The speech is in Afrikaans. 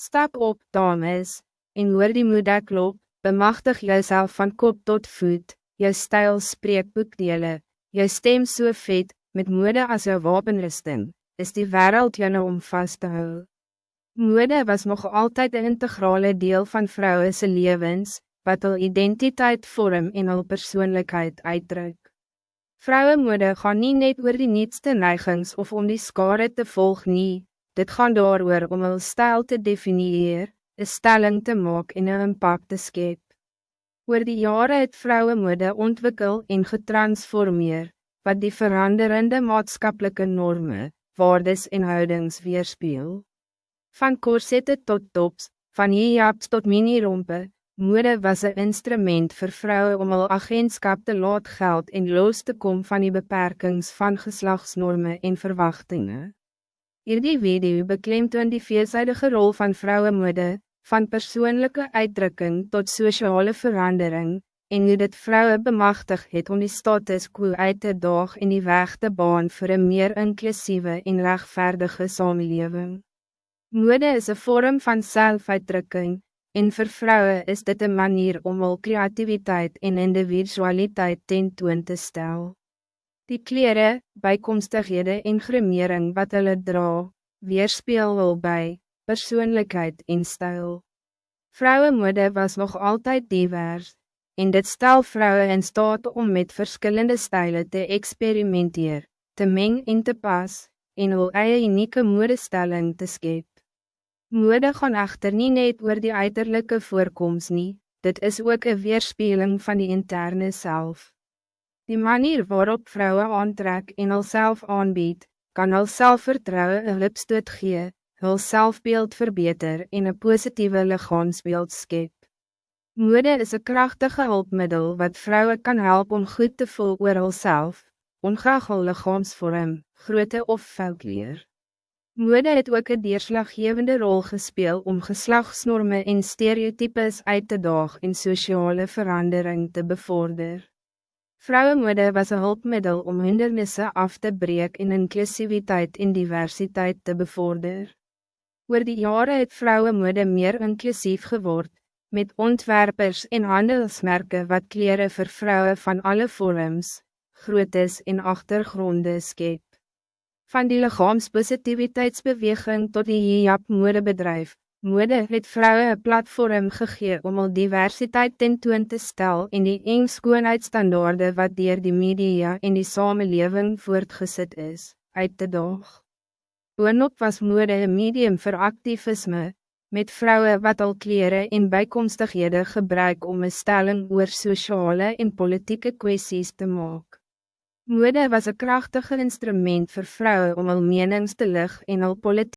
Stap op, dames, en hoor die moederklop, bemachtig jouself van kop tot voet, jou stijl spreek boekdele, jou stem so vet, met mode as jou wapenrusting, is die wereld jou nou om vast te hou. Mode was nog altijd een integrale deel van vrouwense levens, wat hul identiteit vorm en hul persoonlijkheid uitdruk. Vrouwenmode gaan niet net oor die nietste neigings of om die skare te volg nie, dit gaan daaroor om hul stijl te definieer, een stelling te maak en een impact te skep. Oor die jare het vrouwenmode ontwikkel en getransformeer, wat die veranderende maatskaplike norme, waardes en houdings weerspieël. Van korsette tot tops, van hijabs tot mini-rompe, mode was een instrument voor vrouwen om hul agentskap te laat geld en los te komen van die beperkings van geslachtsnormen en verwachtingen. Hierdie video beklemtoon die veelzijdige rol van vrouwenmode, van persoonlijke uitdrukking tot sociale verandering, en hoe dit vrouwen bemachtig het om die status quo uit te daag en die weg te baan voor een meer inclusieve en rechtvaardige samenleving. Mode is een vorm van zelfuitdrukking, en voor vrouwen is dit een manier om hul creativiteit en individualiteit tentoon te stel. Die kleren, bijkomstighede en gremering wat hulle dra, weerspeel hul by, persoonlijkheid en stijl. Vrouwenmode was nog altijd divers, en dit stel vrouwen in staat om met verschillende stijlen te experimenteren, te meng en te pas, en hul eie unieke modestelling te skep. Mode gaan echter nie net oor die uiterlijke voorkoms nie, dit is ook een weerspiegeling van die interne self. Die manier waarop vrouwen aantrek en hulself aanbied, kan hul selfvertrouwen een lipstoot gee, hul selfbeeld verbeter en een positieve lichaamsbeeld skep. Mode is een krachtige hulpmiddel wat vrouwen kan helpen om goed te voelen oor hulself, ongeag hul lichaamsvorm, grootte of velkleur. Mode het ook een deurslaggewende rol gespeel om geslachtsnormen en stereotypes uit te daag en sociale verandering te bevorder. Vrouwenmode was een hulpmiddel om hindernisse af te breek en inclusiviteit en diversiteit te bevorder. Oor die jare het vrouwenmode meer inclusief geword, met ontwerpers en handelsmerken wat kleren vir vrouwen van alle vorms, groottes en achtergronde skep. Van die lichaamspositiviteitsbeweging tot die hijab modebedrijf, mode het vrouwen een platform gegee om al diversiteit tentoon te stel en die eng skoonheidsstandaarde wat deur die media en die samenleving voortgesit is, uit te daag. Boonop was mode een medium vir activisme, met vrouwen wat al kleren en bijkomstighede gebruik om een stelling oor sociale en politieke kwesties te maak. Mode was een krachtige instrument voor vrouwen om hul menings te lig en hul politieke